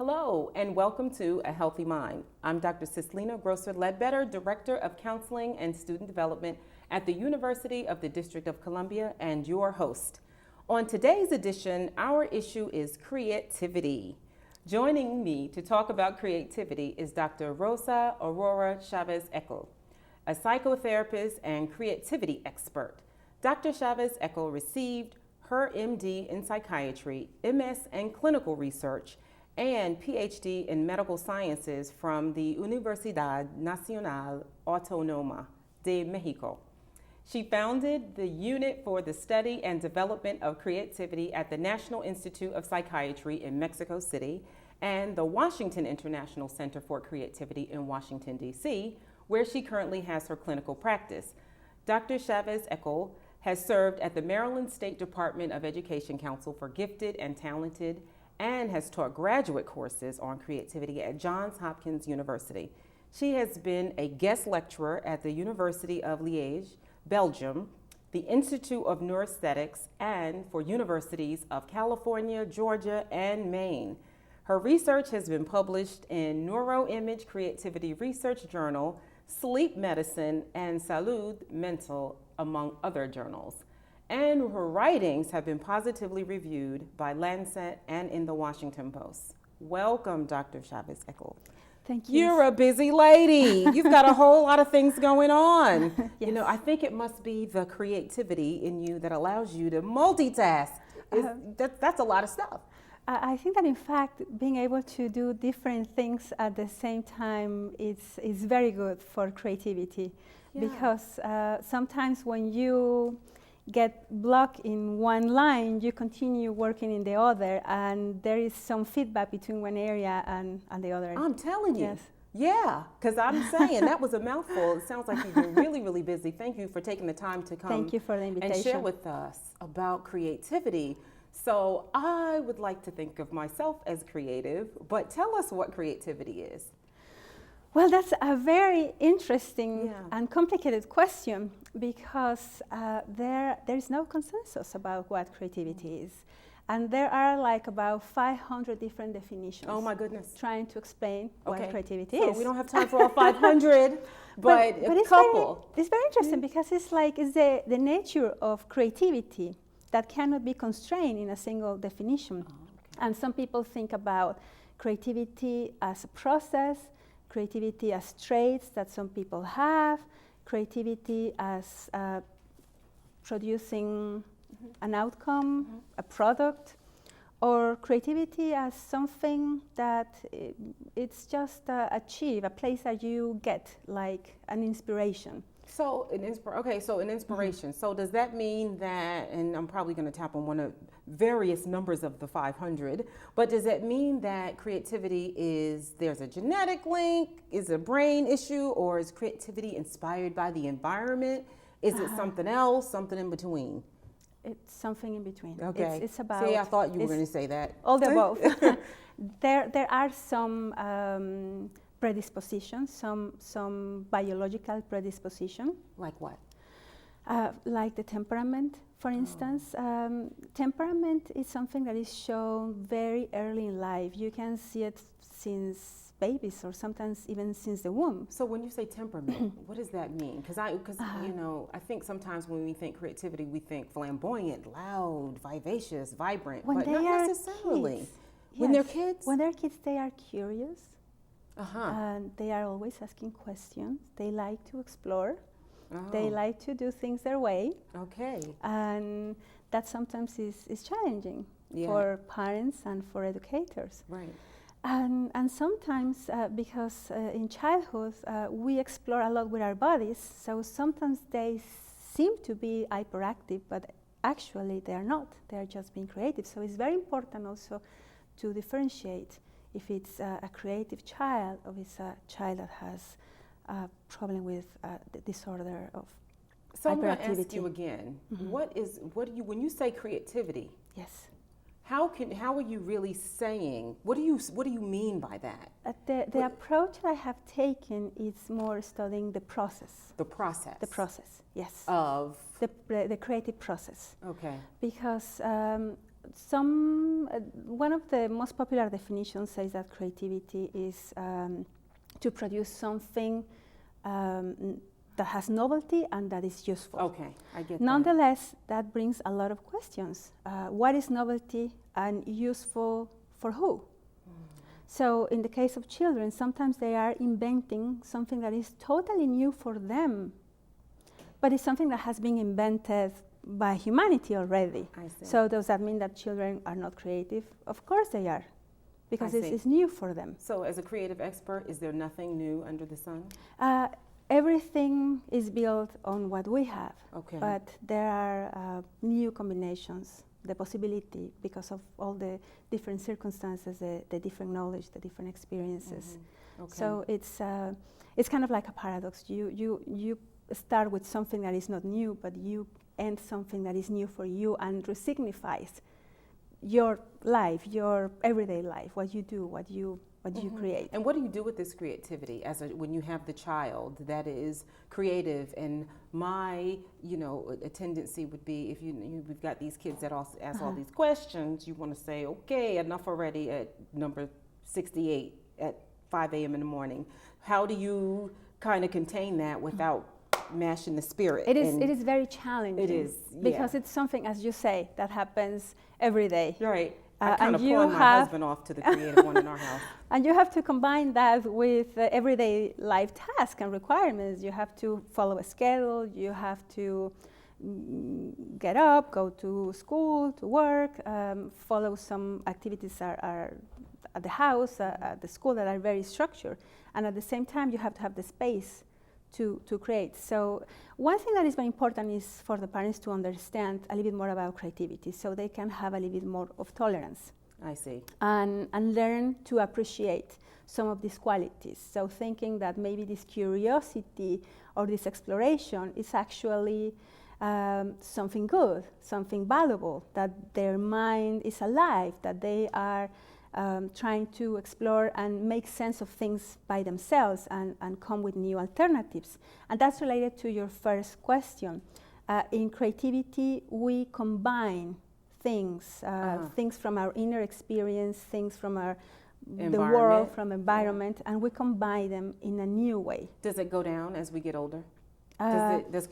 Hello, and welcome to A Healthy Mind. I'm Dr. Cislina Grosser-Ledbetter, Director of Counseling and Student Development at the University of the District of Columbia, and your host. On today's edition, our issue is creativity. Joining me to talk about creativity is Dr. Rosa Aurora Chavez Eakle, a psychotherapist and creativity expert. Dr. Chavez Eakle received her MD in psychiatry, MS in clinical research, and PhD in medical sciences from the Universidad Nacional Autónoma de Mexico. She founded the Unit for the Study and Development of Creativity at the National Institute of Psychiatry in Mexico City and the Washington International Center for Creativity in Washington, D.C., where she currently has her clinical practice. Dr. Chavez Eakle has served at the Maryland State Department of Education Council for Gifted and Talented and has taught graduate courses on creativity at Johns Hopkins University. She has been a guest lecturer at the University of Liège, Belgium, the Institute of Neuroaesthetics, and for universities of California, Georgia, and Maine. Her research has been published in Neuroimage Creativity Research Journal, Sleep Medicine, and Salud Mental, among other journals. And her writings have been positively reviewed by Lancet and in the Washington Post. Welcome, Dr. Chavez Eakle. Thank you. You're a busy lady. You've got a whole lot of things going on. Yes. You know, I think it must be the creativity in you that allows you to multitask. That's a lot of stuff. I think that in fact, being able to do different things at the same time is very good for creativity. Yeah. Because sometimes when you get blocked in one line, you continue working in the other, and there is some feedback between one area and the other. I'm telling you. Yes. Yeah, because I'm saying that was a mouthful. It sounds like you've been really, really busy. Thank you for taking the time to come. Thank you for the invitation. And share with us about creativity. So I would like to think of myself as creative, but tell us what creativity is. Well, that's a very interesting and complicated question because there is no consensus about what creativity is. And there are like about 500 different definitions. Oh my goodness. Trying to explain what creativity so is. We don't have time for all 500, but a couple. It's very interesting because it's the nature of creativity that cannot be constrained in a single definition. Oh, okay. And some people think about creativity as a process, creativity as traits that some people have, creativity as producing an outcome, a product, or creativity as something that it's just a place that you get, like an inspiration. So an inspiration. So does that mean that, and I'm probably going to tap on one of various numbers of the 500, but does that mean that creativity there's a genetic link, is it a brain issue, or is creativity inspired by the environment? Is it something else, something in between? It's something in between. Okay. It's about. See, I thought you were going to say that. All the above. There are some predispositions, some biological predisposition. Like what? Like the temperament, for instance. Temperament is something that is shown very early in life. You can see it since babies, or sometimes even since the womb. So when you say temperament, what does that mean? Because I think sometimes when we think creativity, we think flamboyant, loud, vivacious, vibrant, but not necessarily. Kids. When they're kids? When they're kids, they are curious. And they are always asking questions. They like to explore. Oh. They like to do things their way. Okay. And that sometimes is challenging for parents and for educators. Right. And sometimes, because in childhood, we explore a lot with our bodies, so sometimes they seem to be hyperactive, but actually they are not. They are just being creative. So it's very important also to differentiate if it's a creative child or it's a child that has a problem with the disorder of hyperactivity. So I'm going to ask you again, when you say creativity? Yes. How are you really saying? What do you mean by that? The approach I have taken is more studying the process. The process. The process, yes. Of the creative process. Okay. Because One of the most popular definitions says that creativity is to produce something that has novelty and that is useful. Okay, I get that. Nonetheless, that brings a lot of questions. What is novelty and useful for who? So in the case of children, sometimes they are inventing something that is totally new for them, but it's something that has been invented by humanity already. I see. So does that mean that children are not creative? Of course they are, because this is new for them. So as a creative expert, is there nothing new under the sun? Everything is built on what we have, Okay. but there are new combinations, the possibility, because of all the different circumstances, the different knowledge, the different experiences. Okay. So it's kind of like a paradox. You start with something that is not new, but you end something that is new for you and resignifies your life, your everyday life, what you do, what you create. And what do you do with this creativity when you have the child that is creative? And my, a tendency would be if we've got these kids that also ask all these questions, you want to say, okay, enough already at number 68 at 5 a.m. in the morning. How do you kind of contain that without mashing the spirit? It is very challenging. It is, because it's something, as you say, that happens every day. You're right. I kind of pawn my husband off to the creative one in our house. And you have to combine that with everyday life tasks and requirements. You have to follow a schedule. You have to get up, go to school, to work, follow some activities are at the house, at the school that are very structured. And at the same time, you have to have the space to create. So one thing that is very important is for the parents to understand a little bit more about creativity so they can have a little bit more of tolerance. I see. And learn to appreciate some of these qualities. So thinking that maybe this curiosity or this exploration is actually something good, something valuable, that their mind is alive, that they are trying to explore and make sense of things by themselves and come with new alternatives. And that's related to your first question. In creativity, we combine things, things from our inner experience, things from the world, from environment, and we combine them in a new way. Does it go down as we get older? Does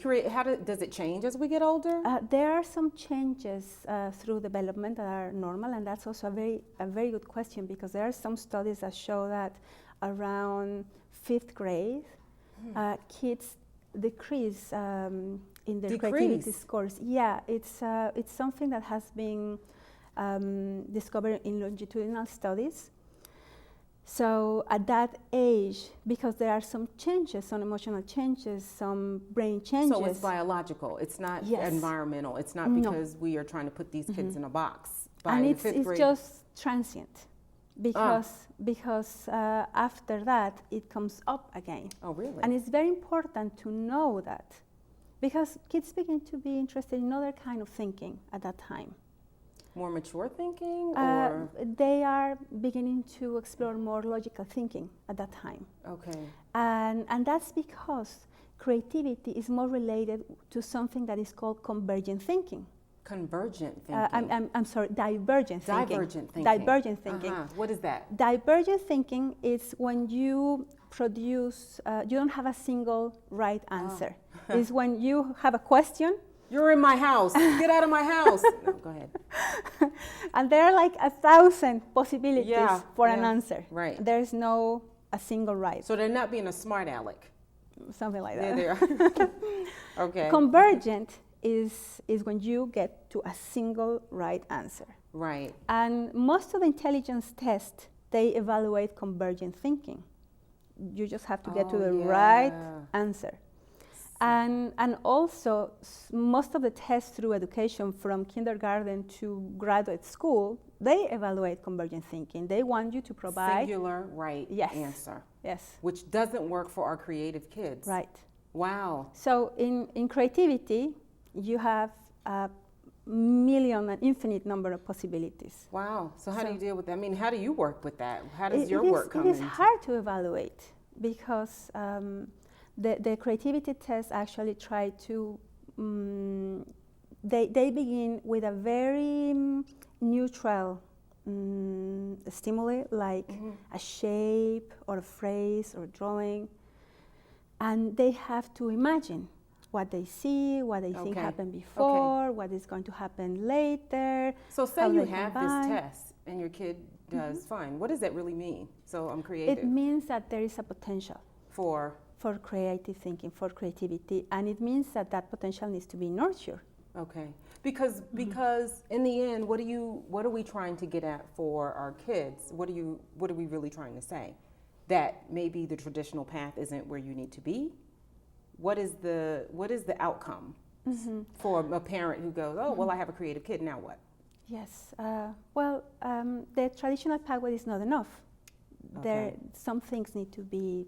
it change as we get older? There are some changes through development that are normal, and that's also a very good question, because there are some studies that show that around 5th grade, kids decrease in their creativity scores. Yeah, it's something that has been discovered in longitudinal studies. So at that age, because there are some changes, some emotional changes, some brain changes. So it's biological, it's not environmental, it's not because we are trying to put these kids in a box. And it's just transient, because after that it comes up again. Oh, really? And it's very important to know that, because kids begin to be interested in other kind of thinking at that time. More mature thinking, or they are beginning to explore more logical thinking at that time. Okay. And that's because creativity is more related to something that is called convergent thinking. Convergent thinking. I'm sorry, divergent thinking. Divergent thinking. Divergent thinking. What is that? Divergent thinking is when you produce, you don't have a single right answer. It's when you have a question. You're in my house. Get out of my house. No, go ahead. And there are like 1,000 possibilities for an answer. Right. There's no a single right. So they're not being a smart aleck. Something like that. There they are. Okay. Convergent is when you get to a single right answer. Right. And most of the intelligence tests, they evaluate convergent thinking. You just have to get to the right answer. And also, most of the tests through education from kindergarten to graduate school, they evaluate convergent thinking. They want you to provide singular right answer. Yes. Which doesn't work for our creative kids. Right. Wow. So in creativity, you have a million and infinite number of possibilities. Wow. So how do you deal with that? I mean, how do you work with that? How does your work come in? It is hard to evaluate, because the creativity tests actually try to, they begin with a very neutral stimuli, like a shape or a phrase or a drawing, and they have to imagine what they see, what they think happened before, what is going to happen later. So say you have this test and your kid does fine. What does that really mean? So I'm creative. It means that there is a potential for creative thinking, for creativity, and it means that that potential needs to be nurtured. Okay, because in the end, what are we trying to get at for our kids? What are we really trying to say? That maybe the traditional path isn't where you need to be? What is the outcome for a parent who goes, oh, well, I have a creative kid, now what? Yes, the traditional pathway is not enough. Some things need to be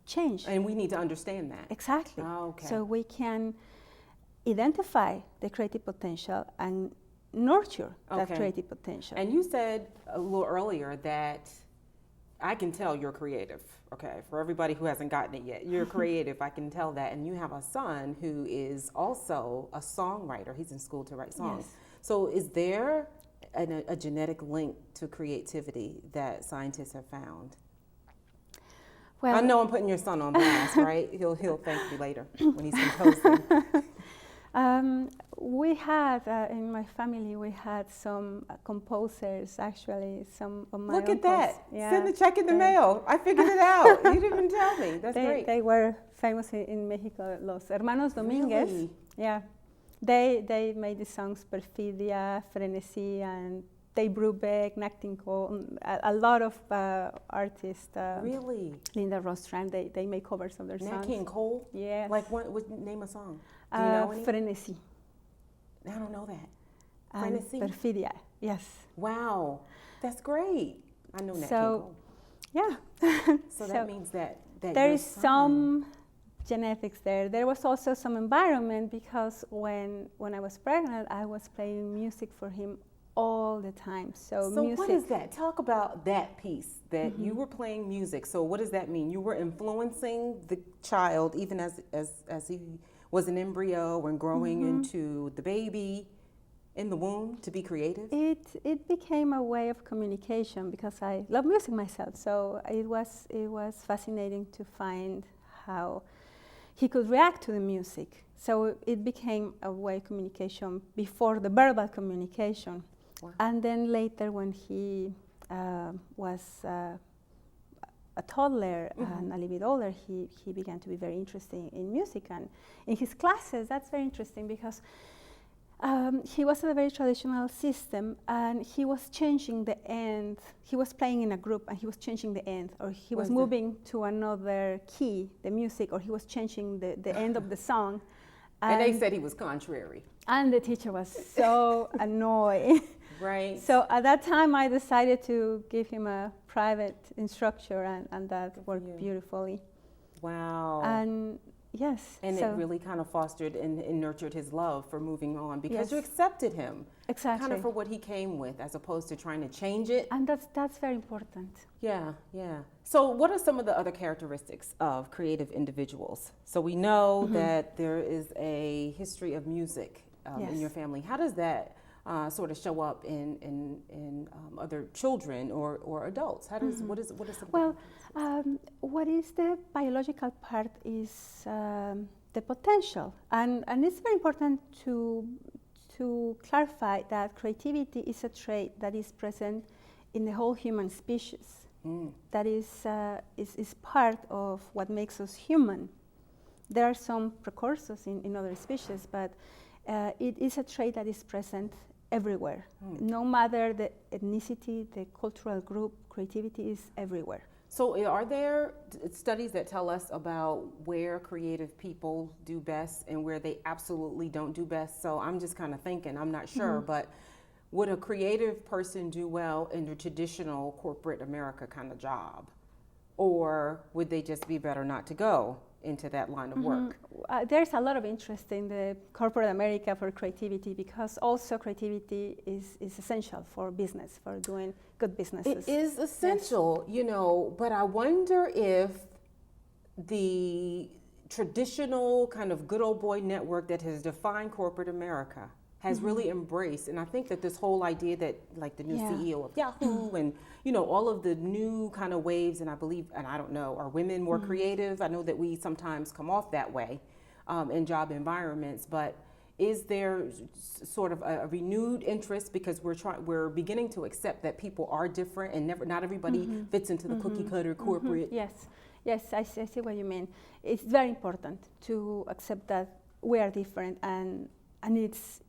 changed. And we need to understand that. Exactly. Oh, okay. So we can identify the creative potential and nurture that creative potential. And you said a little earlier that I can tell you're creative. Okay, for everybody who hasn't gotten it yet, you're creative, I can tell that. And you have a son who is also a songwriter. He's in school to write songs. Yes. So is there a genetic link to creativity that scientists have found? Well, I know I'm putting your son on blast, right? He'll thank me later when he's composing. We had, in my family, we had some composers, actually, some of my Look at uncles. that. Yeah, Send the check in the mail. I figured it out. You didn't even tell me. That's great. They were famous in Mexico, Los Hermanos Domínguez. Really? Yeah. They made the songs Perfidia, Frenesí, and Dave Brubeck, Nat King Cole, a lot of artists. Really? Linda Rostrand, they make covers of their songs. Nat King Cole? Yes. Like what name a song? Do you know any? Frenesí. I don't know that. Frenesí? Perfidia, yes. Wow, that's great. I know Nat King So, Cole. yeah. So that means that there your is son- some genetics there. There was also some environment, because when I was pregnant, I was playing music for him all the time. So music. What is that? Talk about that piece, that you were playing music. So what does that mean? You were influencing the child even as he was an embryo and growing into the baby in the womb to be creative? It became a way of communication, because I love music myself. So it was fascinating to find how he could react to the music. So it became a way of communication before the verbal communication. Wow. And then later, when he was a toddler and a little bit older, he began to be very interested in music. And in his classes, that's very interesting, because he was in a very traditional system, and he was changing the end. He was playing in a group, and he was changing the end, or he was moving to another key, the music, or he was changing the end of the song. And they said he was contrary. And the teacher was so annoyed. Right. So at that time, I decided to give him a private instructor, and that worked beautifully. Wow. And yes. And it really kind of fostered and nurtured his love for moving on, because you accepted him. Exactly. Kind of for what he came with, as opposed to trying to change it. And that's very important. Yeah, yeah. So what are some of the other characteristics of creative individuals? So we know that there is a history of music in your family. How does that sort of show up in other children or adults? How does what is some? Well, what is the biological part is the potential, and it's very important to clarify that creativity is a trait that is present in the whole human species. That is part of what makes us human. There are some precursors in other species, but it is a trait that is present everywhere. No matter the ethnicity, the cultural group, creativity is everywhere. So are there studies that tell us about where creative people do best and where they absolutely don't do best? So I'm just kind of thinking, I'm not sure, but would a creative person do well in the traditional corporate America kind of job? Or would they just be better not to go into that line of work? There's a lot of interest in the corporate America for creativity, because also creativity is essential for business, for doing good businesses. It is essential, you know, but I wonder if the traditional kind of good old boy network that has defined corporate America has really embraced, and I think that this whole idea that like the new Yeah. CEO of Yahoo and all of the new kind of waves, and I believe, and I don't know, are women more creative? I know that we sometimes come off that way in job environments, but is there sort of a renewed interest because we're beginning to accept that people are different and not everybody fits into the cookie cutter corporate? Yes, I see what you mean. It's very important to accept that we are different, and it's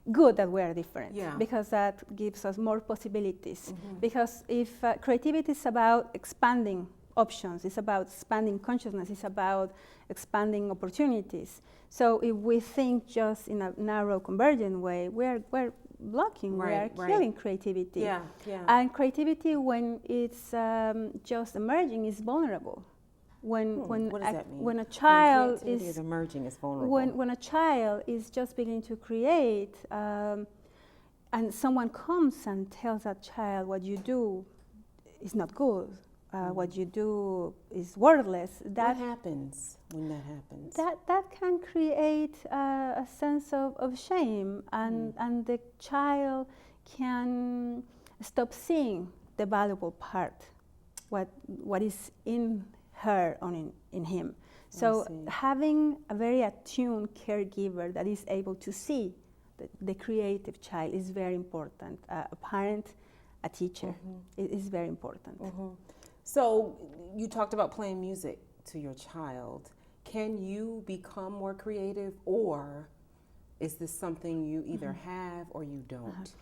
good that we are different, because that gives us more possibilities. Because if creativity is about expanding options, it's about expanding consciousness, it's about expanding opportunities. So if we think just in a narrow convergent way, we're blocking, we are killing creativity. And creativity, when it's just emerging, is vulnerable. What does that mean? When a child is emerging, is vulnerable. When a child is just beginning to create, and someone comes and tells that child, what you do is not good, what you do is worthless. What happens when that happens? That can create a sense of shame, and the child can stop seeing the valuable part, what is in her or in him. So having a very attuned caregiver that is able to see the creative child is very important. A parent, a teacher, is very important. So you talked about playing music to your child. Can you become more creative, or is this something you either have or you don't?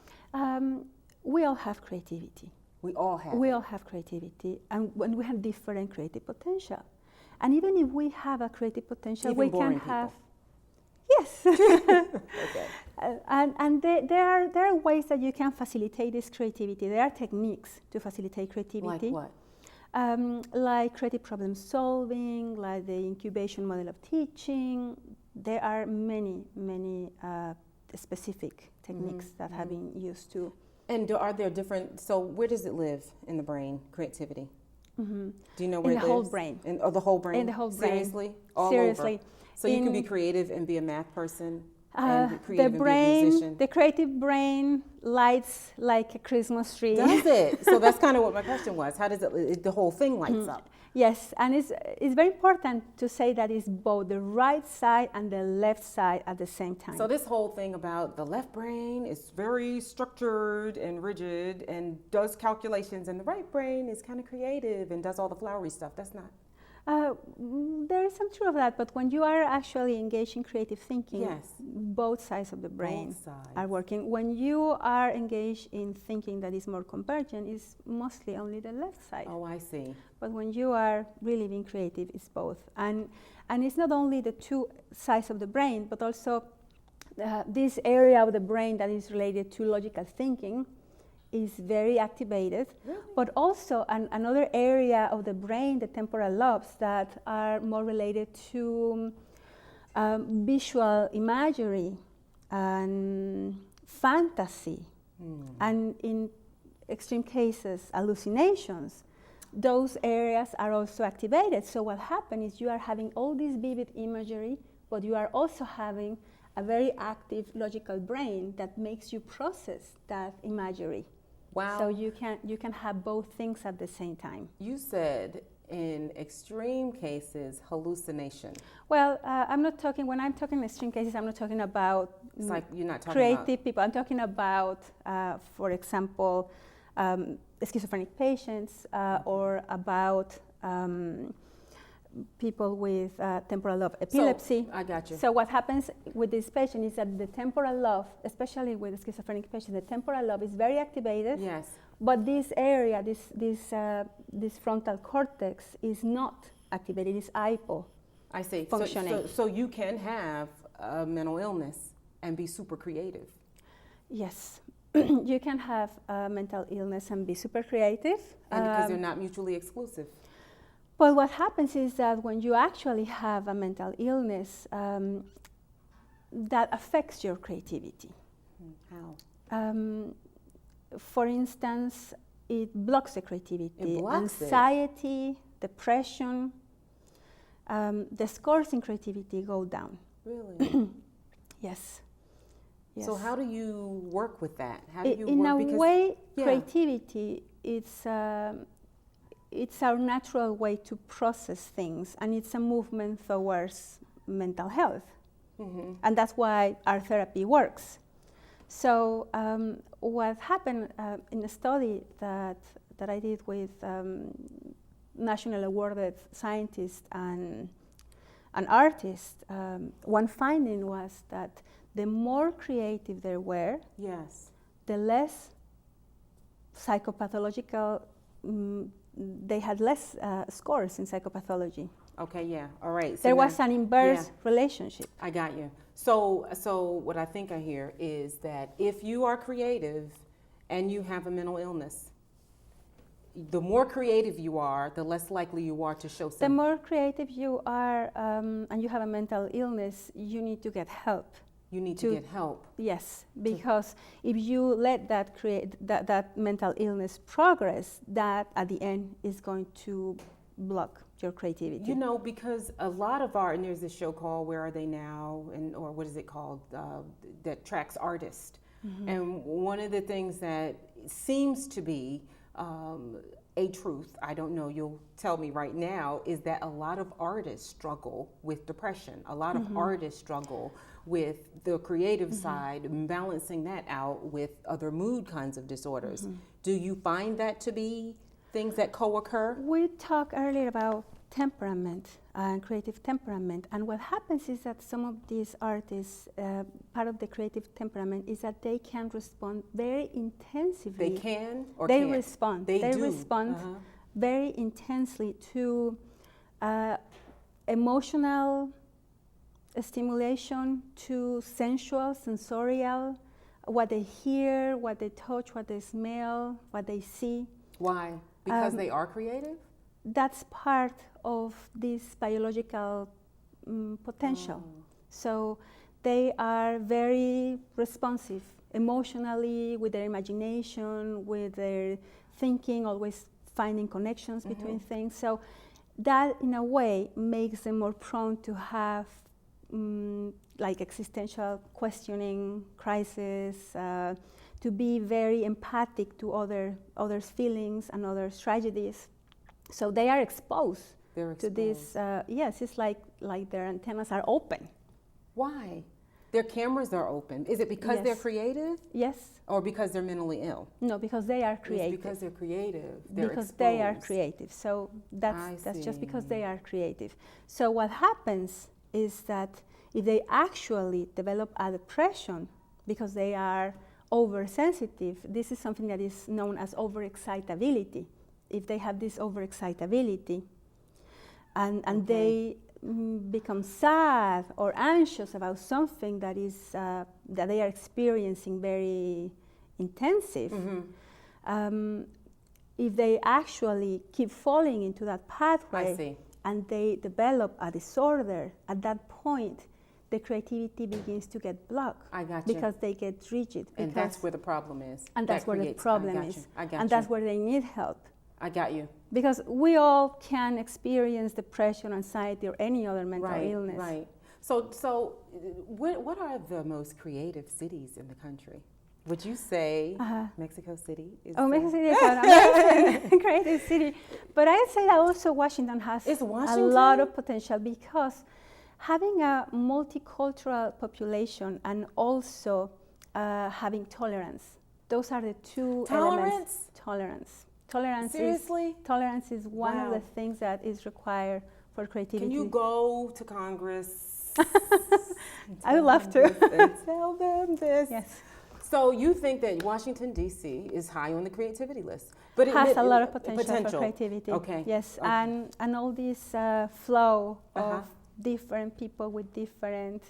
We all have creativity. We all have creativity, and when we have different creative potential. And even if we have a creative potential, even we boring can have. People. Yes. Okay. And there are ways that you can facilitate this creativity. There are techniques to facilitate creativity. Like what? Like creative problem solving, like the incubation model of teaching. There are many specific techniques that have been used to. And are there different, so where does it live in the brain, creativity? Do you know where it lives? In the whole brain. The whole brain? In the whole brain. Seriously? All Seriously. over? So you can be creative and be a math person? And be The creative and be a brain, musician? the creative brain lights like a Christmas tree. Does it? So that's kind of what my question was. How does the whole thing lights up? Yes, and it's very important to say that it's both the right side and the left side at the same time. So this whole thing about the left brain is very structured and rigid and does calculations, and the right brain is kind of creative and does all the flowery stuff. That's not. There is some truth of that, but when you are actually engaged in creative thinking, Yes. both sides of the brain Both sides. are working. When you are engaged in thinking that is more convergent, it's mostly only the left side. Oh, I see. But when you are really being creative, it's both. And it's not only the two sides of the brain, but also this area of the brain that is related to logical thinking is very activated. Really? But also another area of the brain, the temporal lobes, that are more related to visual imagery and fantasy, and in extreme cases, hallucinations. Those areas are also activated. So what happens is you are having all this vivid imagery, but you are also having a very active logical brain that makes you process that imagery. Wow. So you can have both things at the same time. You said in extreme cases, hallucination. Well, I'm not talking, when I'm talking extreme cases, I'm not talking about It's like you're not talking creative people. I'm talking about, for example, schizophrenic patients or about people with temporal lobe epilepsy. So, I got you. So what happens with this patient is that the temporal lobe, especially with the schizophrenic patient, the temporal lobe is very activated. Yes. But this area, this frontal cortex is not activated. It's hypo. I see. Functioning. So you can have a mental illness and be super creative. Yes. You can have a mental illness and be super creative. And because they're not mutually exclusive. But what happens is that when you actually have a mental illness, that affects your creativity. How? For instance, it blocks the creativity. It blocks Anxiety, depression, the scores in creativity go down. Really? Yes. Yes. So how do you work with that? How do you In work? a Because, way, yeah. creativity, it's our natural way to process things, and it's a movement towards mental health. Mm-hmm. And that's why our therapy works. So what happened in a study that I did with national awarded scientists and artists, one finding was that the more creative they were, Yes. the less psychopathological, they had less scores in psychopathology. Okay, yeah, all right. So There now- was an inverse relationship. I got you. So what I think I hear is that if you are creative and you have a mental illness, the more creative you are, the less likely you are to show The some. more creative you are and you have a mental illness, you need to get help. You need to get help. Yes, because if you let that mental illness progress, that at the end is going to block your creativity. You know, because a lot of art, and there's this show called Where Are They Now, and or what is it called, that tracks artists. Mm-hmm. And one of the things that seems to be a truth, I don't know, you'll tell me right now, is that a lot of artists struggle with depression. A lot of artists struggle with the creative side, and balancing that out with other mood kinds of disorders. Do you find that to be things that co-occur? We talked earlier about temperament and creative temperament, and what happens is that some of these artists, part of the creative temperament is that they can respond very intensively. They can or they can't? respond. They do. Respond very intensely to emotional stimulation, to sensual, sensorial, what they hear, what they touch, what they smell, what they see. Why? Because they are creative? That's part of this biological potential. So they are very responsive emotionally, with their imagination, with their thinking, always finding connections between things. So that, in a way, makes them more prone to have like existential questioning, crisis, to be very empathic to others' feelings and others' tragedies. So they are exposed to this. Yes, it's like their antennas are open. Why? Their cameras are open. Is it because they're Yes. creative? Yes. Or because they're mentally ill? No, because they are creative. It's because they're creative. They're because exposed. they are creative. So that's just because they are creative. So what happens is that if they actually develop a depression because they are oversensitive, this is something that is known as overexcitability. If they have this overexcitability and they become sad or anxious about something that is that they are experiencing very intensive, if they actually keep falling into that pathway and they develop a disorder, at that point the creativity begins to get blocked. I got you. Because they get rigid. And that's where the problem is. And that's where the problem is. I got you. And that's where they need help. I got you. Because we all can experience depression, anxiety, or any other mental illness. Right. So what are the most creative cities in the country? Would you say Mexico City is Mexico City is an amazing creative city. But I'd say that also Washington has a lot of potential, because having a multicultural population and also having tolerance, those are the two elements. Tolerance. Seriously? Tolerance is one of the things that is required for creativity. Can you go to Congress? I would love to. And tell them this. Yes. So you think that Washington, D.C. is high on the creativity list? But it has a lot of potential for creativity. Okay. Yes, okay. And all this flow of different people with different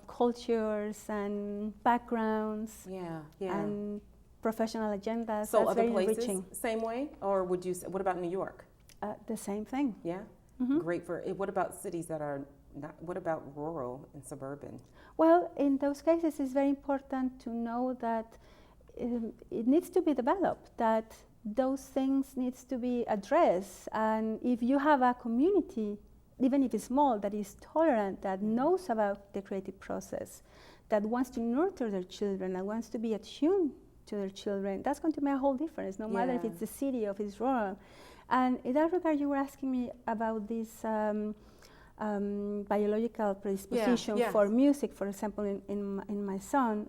cultures and backgrounds. And professional agendas. So that's other very places, enriching. Same way? Or would you, what about New York? The same thing. Yeah? Great for, what about cities that are not, what about rural and suburban? Well, in those cases, it's very important to know that it needs to be developed, that those things needs to be addressed. And if you have a community even if it's small, that is tolerant, that knows about the creative process, that wants to nurture their children and wants to be attuned to their children, that's going to make a whole difference, no matter if it's the city or if it's rural. And in that regard, you were asking me about this biological predisposition for music, for example, in my son.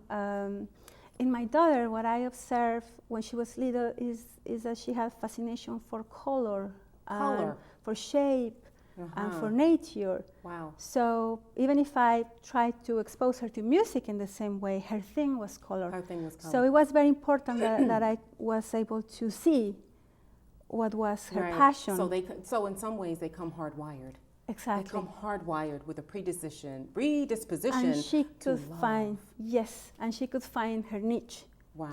In my daughter, what I observed when she was little is that she had fascination for color. For shape, and for nature. Wow. So even if I tried to expose her to music in the same way, her thing was color. Her thing was color. So it was very important that I was able to see what was her passion. So in some ways they come hardwired. Exactly. They come hardwired with a predisposition and she to could love. find, and she could find her niche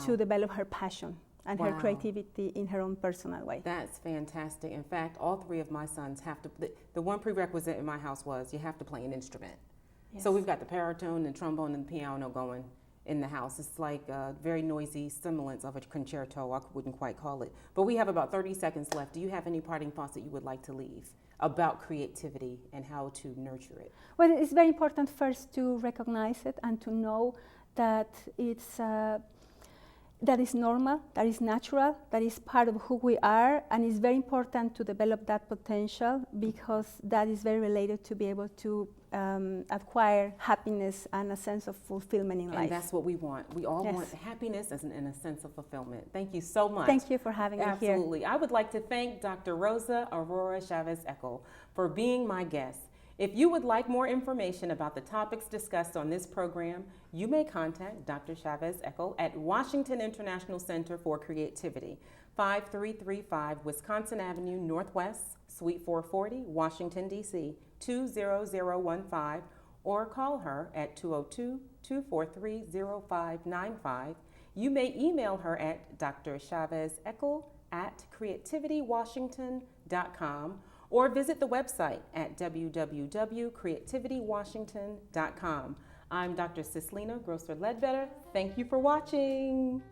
to develop her passion and her creativity in her own personal way. That's fantastic. In fact, all three of my sons have to, the one prerequisite in my house was you have to play an instrument. Yes. So we've got the baritone and trombone and piano going in the house. It's like a very noisy semblance of a concerto, I wouldn't quite call it. But we have about 30 seconds left. Do you have any parting thoughts that you would like to leave about creativity and how to nurture it? Well, it's very important first to recognize it and to know that it's that is normal, that is natural, that is part of who we are, and it's very important to develop that potential because that is very related to be able to acquire happiness and a sense of fulfillment in life. And that's what we want. We all want happiness and a sense of fulfillment. Thank you so much. Thank you for having me here. Absolutely. I would like to thank Dr. Rosa Aurora Chavez Eakle for being my guest. If you would like more information about the topics discussed on this program, you may contact Dr. Chavez Eakle at Washington International Center for Creativity, 5335 Wisconsin Avenue Northwest, Suite 440, Washington, D.C., 20015, or call her at 202-243-0595. You may email her at drchavezeakle@creativitywashington.com or visit the website at www.creativitywashington.com. I'm Dr. Cislina Grosser Ledbetter. Thank you for watching.